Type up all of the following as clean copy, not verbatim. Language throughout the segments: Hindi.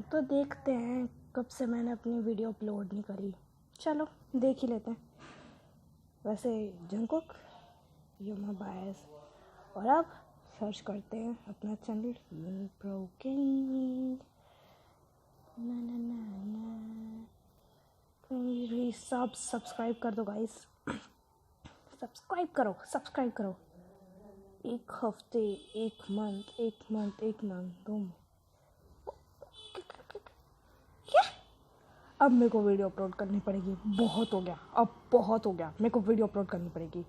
तो देखते हैं, कब से मैंने अपनी वीडियो अपलोड नहीं करी। चलो देख ही लेते हैं। वैसे जंगकुक यूमा बायस, और अब सर्च करते हैं अपना चैनल यूनिप्रो गेमिंग। ना ना ना ना, सब्सक्राइब कर दो गाइस। सब्सक्राइब करो। एक हफ्ते, एक मंथ 2। अब मेरे को वीडियो अपलोड करनी पड़ेगी। बहुत हो गया, मेरे को वीडियो अपलोड करनी पड़ेगी।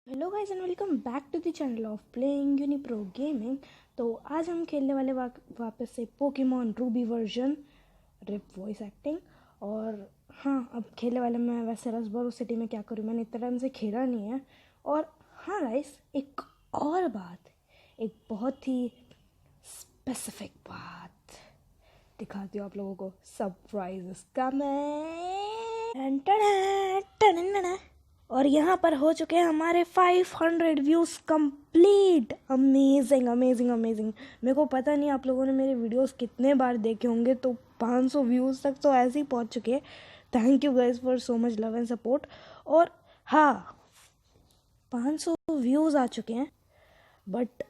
Hello guys and welcome back to the channel of playing Unipro gaming. तो आज हम खेलने वाले वापस से Pokemon Ruby version rip voice acting. और हाँ, अब खेलने वाले मैं वैसे रसबोरो सिटी में क्या करूँ, मैंने इतना टाइम से खेला नहीं है। और हाँ गाइस, एक और बात, एक बहुत ही स्पेसिफिक बात दिखाती हूँ आप लोगों को। Surprise is coming. और यहाँ पर हो चुके हैं हमारे 500 views complete. Amazing amazing amazing. मेरे को पता नहीं आप लोगों ने मेरे वीडियोस कितने बार देखे होंगे, तो 500 व्यूज़ तक तो ऐसे ही पहुँच चुके हैं। Thank you guys for so much love and support. और हाँ, 500 व्यूज़ आ चुके हैं, बट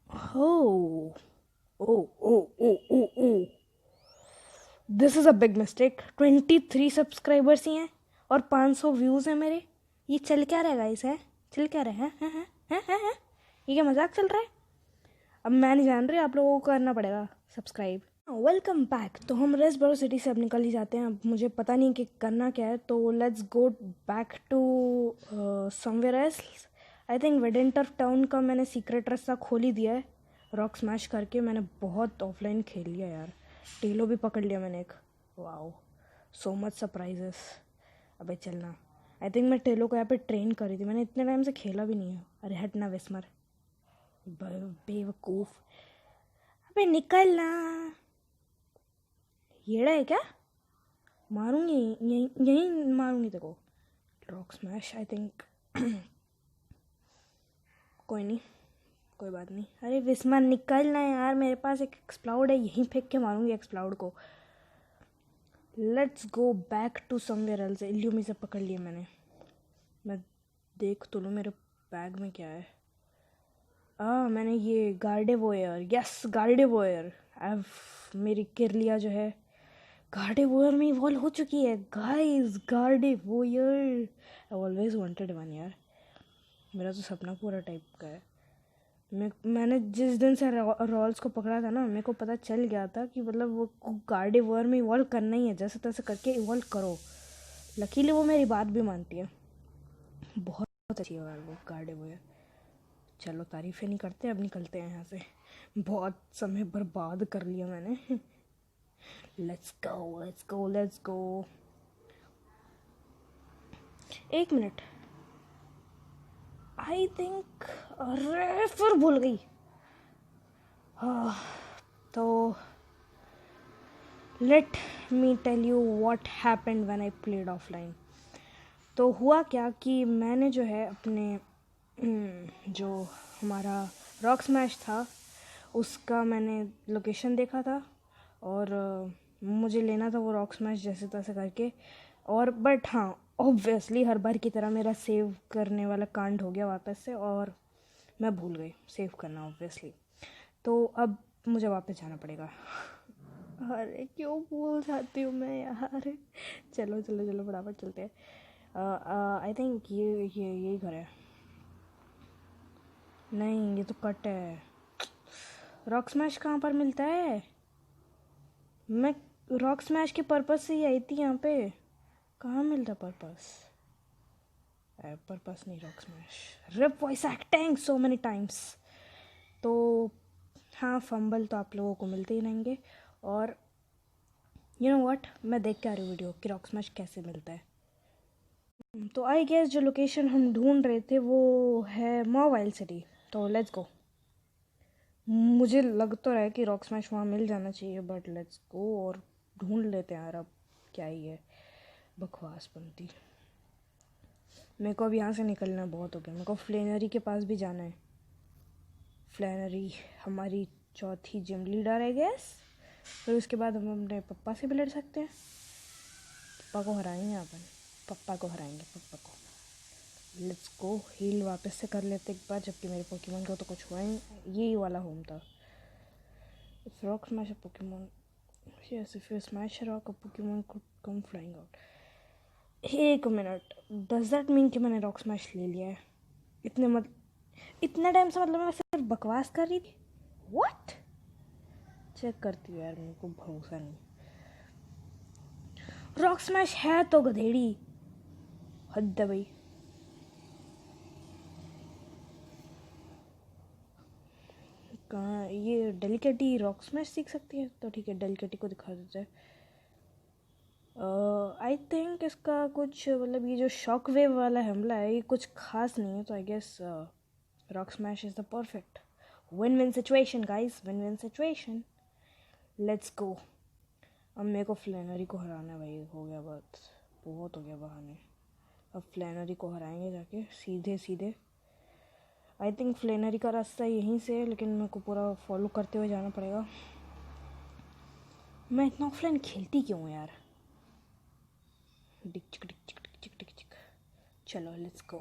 हो ओ ओ ओ ओ ओ this is a big mistake. 23 subscribers ही हैं और 500 व्यूज़ हैं मेरे। ये चल क्या रहा है गाइस? है चल क्या रहा है? ये क्या मजाक चल रहा है? अब मैं नहीं जान रही, आप लोगों को करना पड़ेगा सब्सक्राइब। Welcome back. तो हम रेसबोरो सिटी से अब निकल ही जाते हैं। अब मुझे पता नहीं कि करना क्या है, तो let's go back to somewhere else. I think Verdanturf Town का मैंने सीक्रेट रास्ता खोल ही दिया है रॉक स्मैश करके। मैंने बहुत ऑफलाइन खेल लिया यार। टेलो भी पकड़ लिया मैंने एक। Wow, so much surprises. अबे चलना। आई थिंक मैं टेलो को यहाँ पे ट्रेन करी थी, मैंने इतने टाइम से खेला भी नहीं है। अरे हटना विस्मर, बेवकूफ़। अबे निकलना, येड़ा है क्या? मारूंगी, यहीं मारूंगी तेरे को। Rock smash I think. कोई नहीं, कोई बात नहीं। अरे विस्मर निकलना यार, मेरे पास एक एक्सप्लाउड है, यहीं फेंक के मारूंगी एक्सप्लाउड को। Let's go back to somewhere else. Illumise से पकड़ लिया मैंने। मैं देख तो लूँ मेरे बैग में क्या है। मैंने ये गार्डेवोयर, यस गार्डेवोयर। अब मेरी किरलिया जो है गार्डेवोयर में इवॉल्व हो चुकी है guys. Gardevoir, I always wanted one यार। मेरा तो सपना पूरा टाइप का है। मैंने जिस दिन से रॉल्स को पकड़ा था ना, मेरे को पता चल गया था कि मतलब वो गार्डेवोयर में इवॉल्व करना ही है। जैसे तैसे करके इवॉल्व करो। लकीली वो मेरी बात भी मानती है। बहुत अच्छी है यार वो गार्डेवोयर। चलो तारीफ़ें नहीं करते, अब निकलते हैं यहाँ से। बहुत समय बर्बाद कर लिया मैंने। Let's go. एक मिनट, आई थिंक, अरे फिर भूल गई। तो let me tell you what happened when I played offline. तो हुआ क्या कि मैंने जो है अपने जो हमारा रॉक स्मैश था उसका मैंने लोकेशन देखा था, और मुझे लेना था वो रॉक स्मैश जैसे तैसे करके। और बट हाँ, ऑब्वियसली हर बार की तरह मेरा सेव करने वाला कांड हो गया वापस से, और मैं भूल गई सेव करना ऑब्वियसली। तो अब मुझे वापस जाना पड़ेगा। अरे क्यों भूल जाती हूँ मैं यार। चलो फटाफट चलते हैं। आई थिंक यही घर है। नहीं, ये तो कट है। रॉक स्मैश कहाँ पर मिलता है? मैं रॉक स्मैश के पर्पस से ही आई थी यहाँ पे। कहाँ मिलता पर्पस? पर्पस नहीं, rock smash. RIP voice acting so many times. तो हाँ, फंबल तो आप लोगों को मिलते ही रहेंगे। और यू नो व्हाट, मैं देख के आ रही हूँ वीडियो कि रॉक स्मैश कैसे मिलता है। तो आई गेस जो लोकेशन हम ढूंढ रहे थे वो है मोबाइल सिटी। तो लेट्स गो। मुझे लग तो रहा है कि रॉक स्मैश वहाँ मिल जाना चाहिए, बट लेट्स गो और ढूंढ लेते हैं यार। अब क्या ही है बकवास बनती। मेरे को अब यहाँ से निकलना बहुत हो गया। मेरे को फ्लेनरी के पास भी जाना है। फ्लेनरी हमारी चौथी जिम लीडर है गेस। फिर उसके बाद हम अपने पप्पा से भी लड़ सकते हैं। पप्पा को हराएंगे अपन, पप्पा को हराएंगे, पप्पा को। लेट्स गो, हील वापस से कर लेते एक बार, जबकि मेरे पोकेमोन को तो कुछ हुआ ही। यही वाला होम था। If rock smash a Pokemon, yes, if you smash a rock, a Pokemon could come flying out. एक मिनट, डज दैट मीन कि मैंने रॉक स्मैश ले लिया है? इतने टाइम से मतलब मैं सिर्फ बकवास कर रही थी। व्हाट? चेक करती हूँ यार, मेरे को भरोसा नहीं। रॉक स्मैश है तो गधेड़ी, हद है भाई। कहाँ ये डेलिकेटी रॉक स्मैश सीख सकती है? तो ठीक है, डेलिकेटी को दिखा देते हैं। आई थिंक इसका कुछ मतलब ये जो शॉक वेव वाला हमला है ये कुछ खास नहीं है, तो I guess rock smash is the perfect win win situation guys, win win situation. Let's go. अब मेरे को फ्लैनरी को हराना है भाई, हो गया बहुत हो गया बहाने। अब फ्लैनरी को हराएंगे जाके सीधे सीधे। आई थिंक फ्लैनरी का रास्ता यहीं से है, लेकिन मेरे को पूरा फॉलो करते हुए जाना पड़ेगा। मैं इतना ऑफलाइन खेलती क्यों हूँ यार? डिक चिक डिक चिक डिक चिक डिक चिक। चलो लेट्स गो।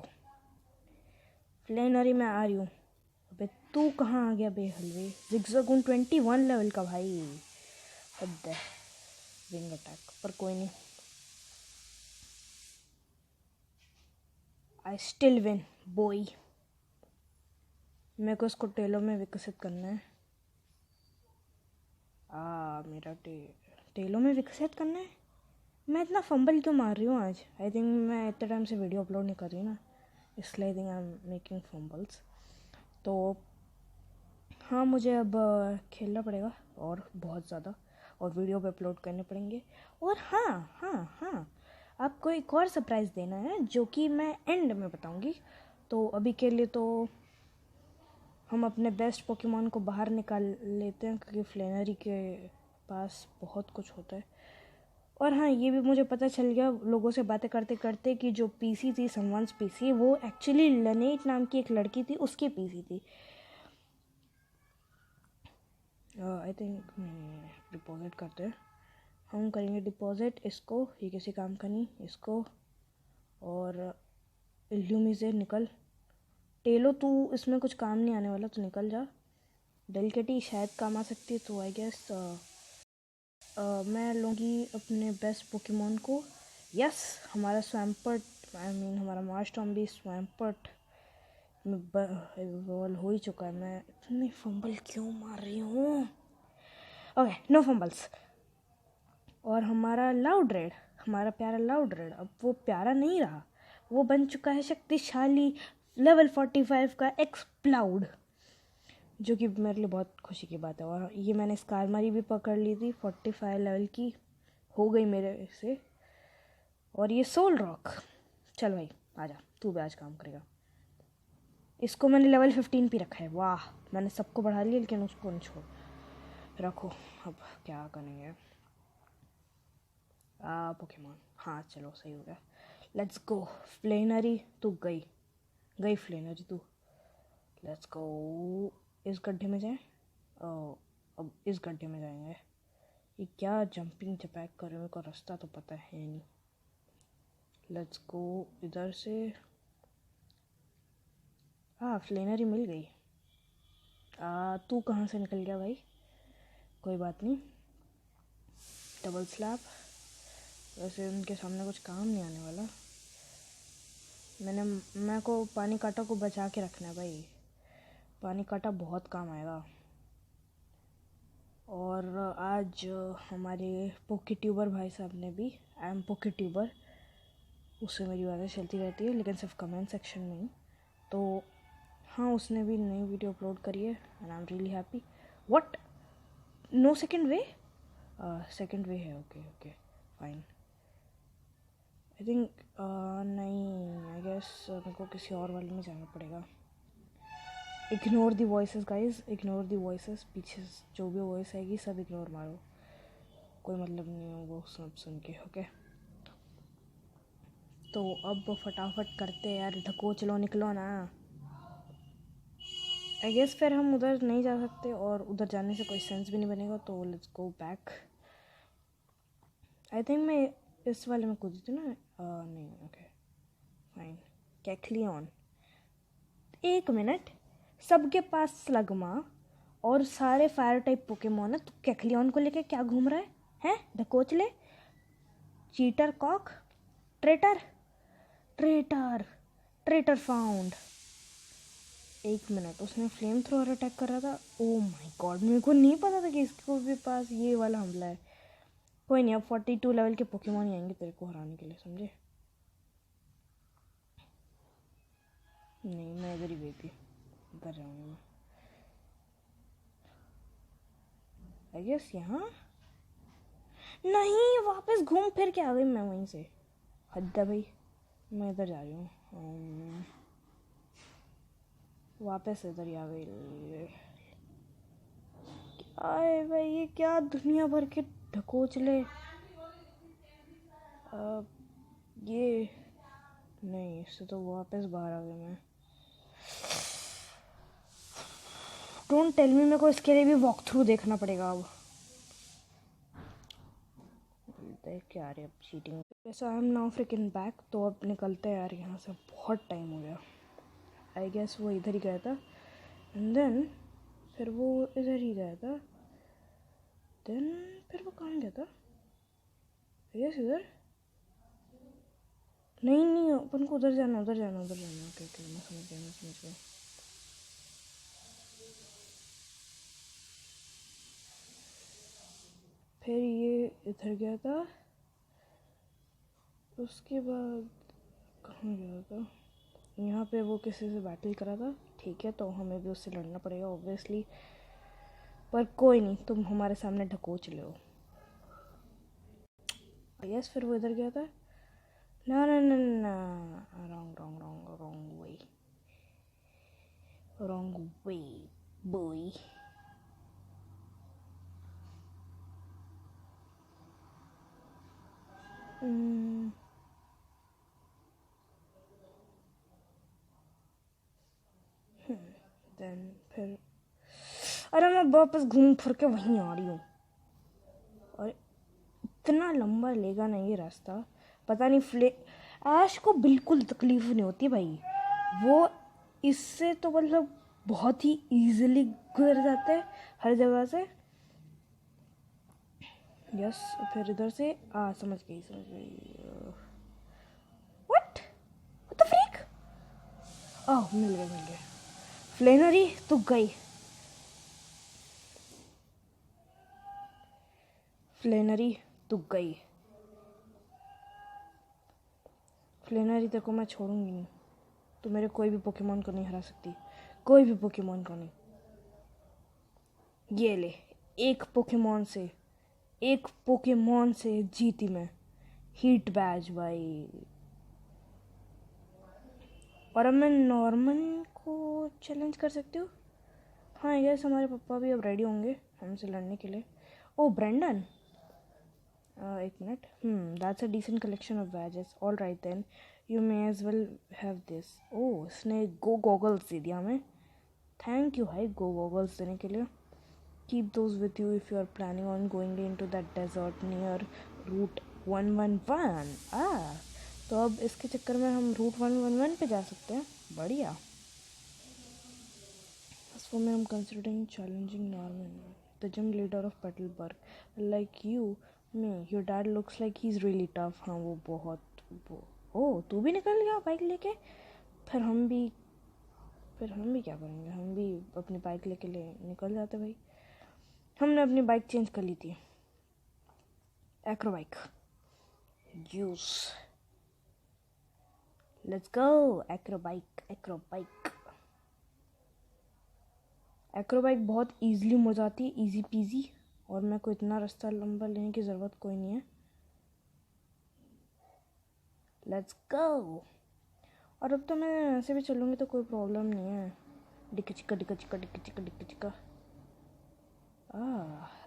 फ्लैनरी में आ रही हूँ। अबे तू कहाँ आ गया बे हलवे? जिगजैगून 21 लेवल का भाई, हद है। विंग अटैक पर कोई नहीं, आई स्टिल विन बॉय। मेरे को इसको टेलों में विकसित करना है। मेरा टेलों में विकसित करना है। मैं इतना फंबल क्यों मार रही हूँ आज? आई थिंक मैं इतने टाइम से वीडियो अपलोड नहीं कर रही ना, इसलिए I think I am making fumbles. तो हाँ, मुझे अब खेलना पड़ेगा और बहुत ज़्यादा, और वीडियो पे अपलोड करने पड़ेंगे। और हाँ, आपको एक और सरप्राइज़ देना है जो कि मैं एंड में बताऊंगी। तो अभी के लिए तो हम अपने बेस्ट पोकेमॉन को बाहर निकाल लेते हैं, क्योंकि फ्लैनरी के पास बहुत कुछ होता है। और हाँ, ये भी मुझे पता चल गया लोगों से बातें करते करते कि जो पीसी थी, समवन्स पीसी, वो एक्चुअली लनेट नाम की एक लड़की थी, उसकी पीसी थी। आई थिंक डिपॉजिट करते हैं, हम करेंगे डिपॉजिट इसको, ये किसी काम का नहीं, इसको। और इल्यूमी से निकल। टेलो तू इसमें कुछ काम नहीं आने वाला, तो निकल जा। डेलिकेटी शायद काम आ सकती है, तो आई गेस मैं लूँगी अपने बेस्ट पोकेमॉन को। यस, हमारा स्वैम्पर्ट, हमारा मार्शटॉम भी स्वैम्पर्ट में इवॉल्व हो ही चुका है। मैं इतनी फंबल क्यों मार रही हूँ? Okay, no fumbles. और हमारा लाउडरेड, हमारा प्यारा लाउडरेड, अब वो प्यारा नहीं रहा, वो बन चुका है शक्तिशाली लेवल 45 का एक्सप्लाउड, जो कि मेरे लिए बहुत खुशी की बात है। और ये मैंने स्कारमारी भी पकड़ ली थी, 45 लेवल की हो गई मेरे से। और ये सोल रॉक, चल भाई आजा, तू भी आज काम करेगा। इसको मैंने लेवल 15 पे रखा है। वाह, मैंने सबको बढ़ा लिया, लेकिन उसको नहीं छोड़ रखो। अब क्या करेंगे? पोकेमॉन, हाँ चलो सही हो गया। Let's go. फ्लेनरी तू गई फ्लेनरी तू। Let's go. इस गड्ढे में जाए। अब इस गड्ढे में जाएंगे। ये क्या जंपिंग जपैक कर रहे हो? मेरे को रास्ता तो पता है नहीं। लेट्स गो इधर से। फ्लेनरी मिल गई। तू कहाँ से निकल गया भाई? कोई बात नहीं, डबल स्लैप। वैसे उनके सामने कुछ काम नहीं आने वाला। मैं को पानी काटा को बचा के रखना है भाई, पानी काटा बहुत काम आएगा। और आज हमारे पोके ट्यूबर भाई साहब ने भी, आई एम पोके ट्यूबर, उससे मेरी बातें चलती रहती है, लेकिन सिर्फ कमेंट सेक्शन में ही। तो हाँ, उसने भी नई वीडियो अपलोड करी है and I am really happy. What? No second way? Second way है। Okay fine. आई थिंक नहीं, आई गेस मेरे को किसी और वाले में जाना पड़ेगा। Ignore the voices guys, ignore the voices. पीछे जो भी वॉइस आएगी सब इग्नोर मारो, कोई मतलब नहीं है वो सब सुन के। ओके, तो अब फटाफट करते हैं यार, ढको चलो, निकलो ना। आई गेस फिर हम उधर नहीं जा सकते और उधर जाने से कोई सेंस भी नहीं बनेगा, तो let's go back. I think मैं इस वाले में कूदी थी ना। नहीं, ओके फाइन। कैक्लियन, एक मिनट, सबके पास स्लगमा और सारे फायर टाइप पोकेमोन है, तो कैक्लियन को लेके क्या घूम रहा है ढकोचले, cheater cock, traitor traitor traitor found. एक मिनट, उसने फ्लेम थ्रोअर अटैक कर रहा था। ओ माय गॉड, मेरे को नहीं पता था कि इसको भी पास ये वाला हमला है। कोई नहीं, अब 42 लेवल के पोकेमोन ही आएंगे तेरे को हराने के लिए, समझे? नहीं, मैं इधर ही गई थी, इधर जाऊँगी मैं। आई गेस यहाँ नहीं, वापस घूम फिर के आ गई मैं वहीं से। हद है भाई, मैं इधर जा रही हूँ। वापस इधर ही आ गई। आए भाई, ये क्या दुनिया भर के ढकोचले। ये नहीं, इससे तो वापस बाहर आ गया मैं। डोंट टेल मी मेरे को इसके लिए भी वॉक थ्रू देखना पड़ेगा अब। देख के आ रही अब चीटिंग। वैसे I am now fricking back, तो अब निकलते हैं यार यहाँ से, बहुत टाइम हो गया। आई गेस वो इधर ही गया था, एंड देन फिर वो इधर ही गया था, देन फिर वो कहाँ गया था? आई गेस इधर। नहीं, अपन को उधर जाना। ओके, मैं समझ गया। फिर ये इधर गया था, उसके बाद कहाँ गया था? यहाँ पे वो किसी से बैटल करा था, ठीक है, तो हमें भी उससे लड़ना पड़ेगा ऑब्वियसली, पर कोई नहीं, तुम हमारे सामने ढकोच ले हो। यस, फिर वो इधर गया था। ना, रॉन्ग वे बॉय। देन फिर, अरे मैं वापस घूम फिर के वहीं आ रही हूँ। और इतना लंबा लेगा ना ये रास्ता, पता नहीं। ऐश को बिल्कुल तकलीफ नहीं होती भाई, वो इससे तो मतलब बहुत ही इजीली गुजर जाते हैं हर जगह से। यस, फिर इधर से समझ गई। What the freak? मिल गए। फ्लेनरी तू गई। फ्लेनरी तेरे को मैं छोड़ूंगी नहीं। तो मेरे कोई भी पोकेमोन को नहीं हरा सकती, कोई भी पोकेमोन को नहीं। ये ले, एक पोकेमोन से जीती मैं। हीट बैज भाई। और अब मैं नॉर्मन को चैलेंज कर सकती हूँ। हाँ, यस, हमारे पापा भी अब रेडी होंगे हमसे लड़ने के लिए। ओ ब्रेंडन, एक minute. That's a decent collection of badges. All right then, you may as well have this. Oh, इसने गो गॉगल्स दे दिया हमें। थैंक यू भाई गो गॉगल्स देने के लिए। Keep those with you if you are planning on going into that desert near route 111। तो अब इसके चक्कर में हम रूट 111 पे जा सकते हैं। बढ़िया। So मैं am considering challenging Norman, the gym leader of Petalburg. Like you, your dad looks like he's really tough. हाँ, वो बहुत ओह, तू भी निकल गया बाइक लेके? फिर हम भी क्या करेंगे? हम भी अपनी बाइक लेके निकल जाते भाई। हमने अपनी बाइक चेंज कर ली थी, acro bike use. Let's go acro bike. Acro bike बहुत ईजिली मुड़ जाती है, ईजी पीजी, और मेरे को इतना रास्ता लंबा लेने की ज़रूरत कोई नहीं है। Let's go. और अब तो मैं ऐसे भी चलूँगी तो कोई प्रॉब्लम नहीं है। डिक्का चिक्का।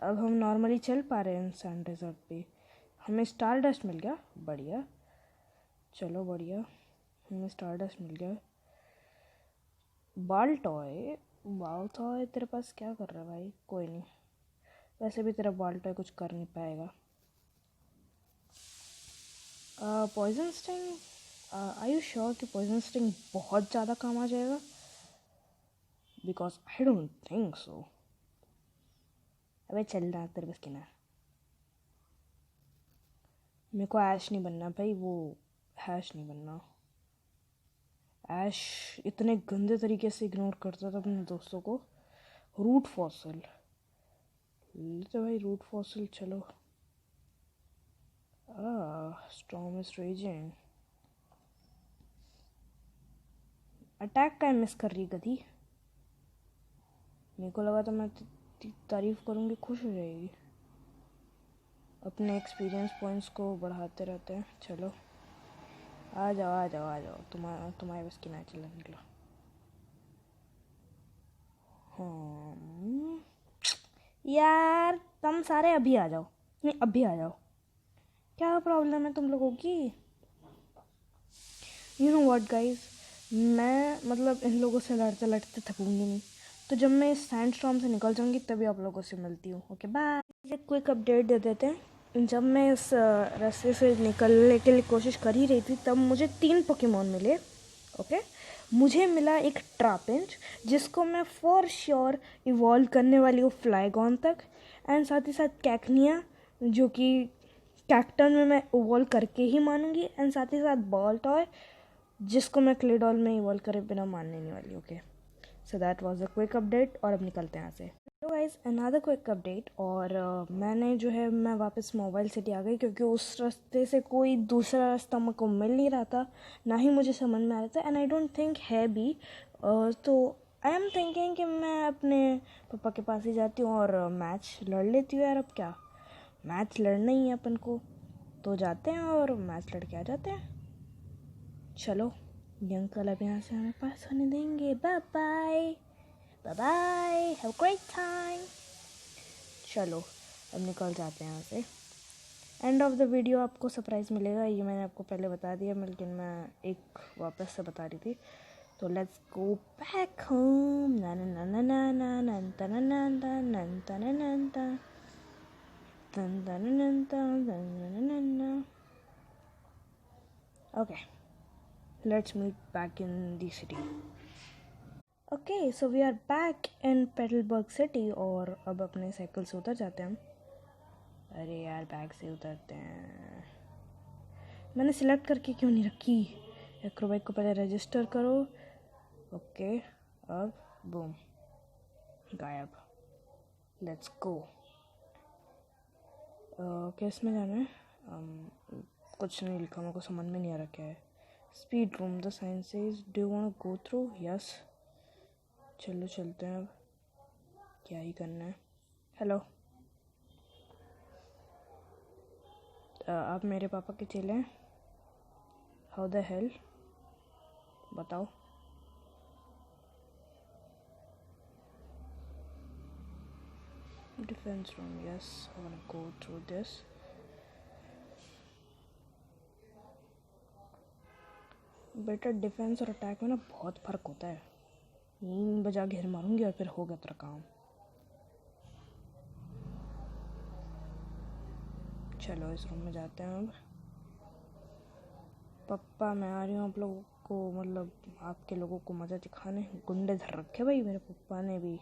अब हम नॉर्मली चल पा रहे हैं सैंड डेजर्ट पे। हमें स्टार डस्ट मिल गया, बढ़िया। चलो बढ़िया, हमें स्टार डस्ट मिल गया। बाल टॉय, बाल तो है तेरे पास, क्या कर रहा है भाई? कोई नहीं, वैसे भी तेरा बाल टॉय कुछ कर नहीं पाएगा। Poison sting, are you sure कि पॉइजन स्टिंग बहुत ज़्यादा काम आ जाएगा? Because I don't think so. अबे चल रहा तेरे बस की ना। मेरे को ऐश नहीं बनना भाई, वो हैश नहीं बनना। ऐश इतने गंदे तरीके से इग्नोर करता था अपने दोस्तों को। रूट फॉसिल लेते भाई, रूट फॉसिल। चलो। Storm is raising. अटैक का मिस कर रही गधी। मेरे को लगा था मैं तारीफ करूँगी खुश हो जाएगी। अपने एक्सपीरियंस पॉइंट्स को बढ़ाते रहते हैं। चलो आ जाओ आ जाओ आ जाओ, तुम्हारे बस की ना चला निकलो। हाँ यार, तुम सारे अभी आ जाओ, नहीं अभी आ जाओ। क्या प्रॉब्लम है तुम लोगों की? यू नो व्हाट गाइस, मैं मतलब इन लोगों से लड़ते लड़ते थकूंगी नहीं, तो जब मैं इस सैंडस्टॉर्म से निकल जाऊंगी तभी आप लोगों से मिलती हूँ। Okay bye. एक क्विक अपडेट दे देते हैं। जब मैं इस रास्ते से निकलने के लिए कोशिश कर ही रही थी तब मुझे 3 पोकेमॉन मिले। ओके, मुझे मिला एक ट्रापेंच जिसको मैं फॉर श्योर इवॉल्व करने वाली हूँ फ्लाइगॉन तक, एंड साथ ही साथ कैकनिया जो कि कैक्टन में मैं इवॉल्व करके ही मानूंगी, एंड साथ ही साथ बॉल टॉय जिसको मैं क्लेडॉल में इवॉल्व करे बिना मानने नहीं वाली। Okay, so that was a quick update. और अब निकलते हैं यहाँ से। Hello guys, another quick update. और मैंने जो है मैं वापस मोबाइल सिटी आ गई क्योंकि उस रास्ते से कोई दूसरा रास्ता मेरे को मिल नहीं रहा था, ना ही मुझे समझ में आ रहा था, एंड आई डोंट थिंक है भी। तो आई एम थिंकिंग कि मैं अपने पापा के पास ही जाती हूँ और मैच लड़ लेती हूँ यार। अब क्या, मैच लड़ना ही है अपन को, तो जाते हैं और मैच लड़के आ जाते हैं। चलो, यंग कल अब यहाँ से हमें पास होने देंगे। Bye bye bye bye, have great time. चलो अब निकल जाते हैं यहाँ से। एंड ऑफ द वीडियो आपको सरप्राइज़ मिलेगा, ये मैंने आपको पहले बता दिया, लेकिन मैं एक वापस से बता रही थी। तो लेट्स गो बैक होम। ना ना ना ना ना ना ना ना ना ना ना ना ना ना ना। Okay, let's meet back in the city. Okay, so we are back in Petalburg city और अब अपने साइकिल से उतर जाते हैं हम। अरे यार, बैग से उतरते हैं। मैंने सिलेक्ट करके क्यों नहीं रखी? एक्रोबैट को पहले रजिस्टर करो। ओके, अब बूम, गायब। Let's go. किस में जाना है? कुछ नहीं लिखा, मेरे को समझ में नहीं आ रहा क्या है। Speed room, the sign says do you want to go through? Yes, चलो चलते हैं। अब क्या ही करना है। हेलो, आप मेरे पापा के चेले हैं? हाउ द हेल, बताओ। Defence room, yes, I want to go through this. बेटा, डिफेंस और अटैक में ना बहुत फ़र्क होता है। यहीं बजा घेर मारूंगी और फिर हो गया तेरा काम। चलो इस रूम में जाते हैं अब। पप्पा मैं आ रही हूँ आप लोगों को, मतलब आपके लोगों को मज़ा दिखाने। गुंडे धर रखे भाई मेरे पप्पा ने भी,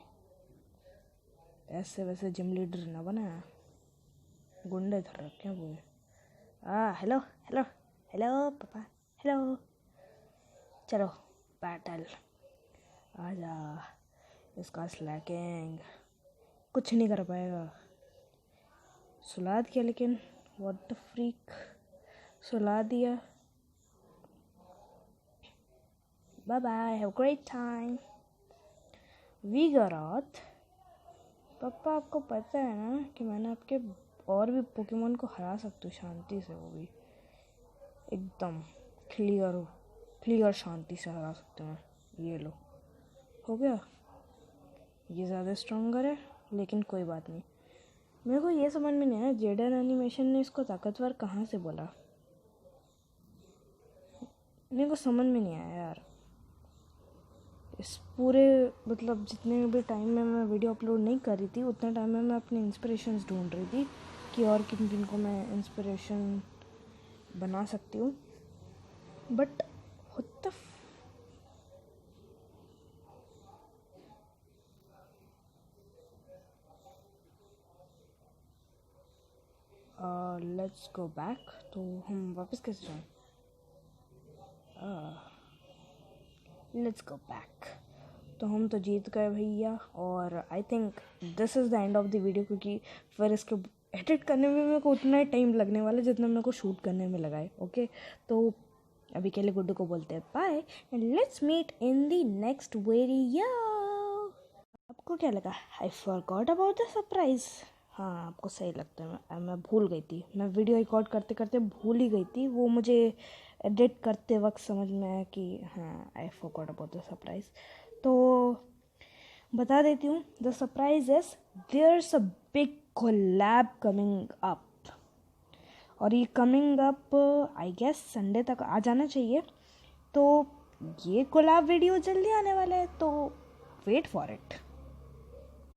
ऐसे वैसे जिम लीडर ना बनाया, गुंडे धर रखे हैं पूरे। हेलो हेलो हेलो पापा, हेलो। चलो बैटल, आजा। इसका स्लैकिंग कुछ नहीं कर पाएगा। सुला दिया, लेकिन व्हाट द फ्रीक, सुला दिया। Bye bye, have great time. Vigoroth, पापा आपको पता है ना कि मैंने आपके और भी पोकेमोन को हरा सकती हूँ शांति से, वो भी एकदम क्लियर शांति से हरा सकते हैं। ये लो, हो गया। ये ज़्यादा स्ट्रॉन्गर है, लेकिन कोई बात नहीं। मेरे को ये समझ में नहीं आया, जेडर एनिमेशन ने इसको ताकतवर कहाँ से बोला, मेरे को समझ में नहीं आया यार। इस पूरे मतलब जितने भी टाइम में मैं वीडियो अपलोड नहीं कर रही थी उतने टाइम में मैं अपनी इंस्पिरेशंस ढूंढ रही थी कि और किन किन को मैं इंस्पिरेशन बना सकती हूँ, but what the let's go back. तो हम वापस कैसे जाएं? Let's go back. तो हम तो जीत गए भैया, और I think this is the end of the video, क्योंकि फिर इसके एडिट करने में मेरे को उतना ही टाइम लगने वाला है जितना मेरे को शूट करने में लगा है। ओके, तो अभी के लिए गुड्डू को बोलते हैं bye and let's meet in the next video. आपको क्या लगा? I forgot about the surprise. हाँ, आपको सही लगता है, मैं भूल गई थी। मैं वीडियो रिकॉर्ड करते करते भूल ही गई थी। वो मुझे एडिट करते वक्त समझ में आया कि हाँ, I forgot about the surprise. तो बता देती हूँ, the surprise is there's a big collab coming up, और ये coming up I guess Sunday तक आ जाना चाहिए। तो ये कोलैब वीडियो जल्दी आने वाला है, तो वेट फॉर इट।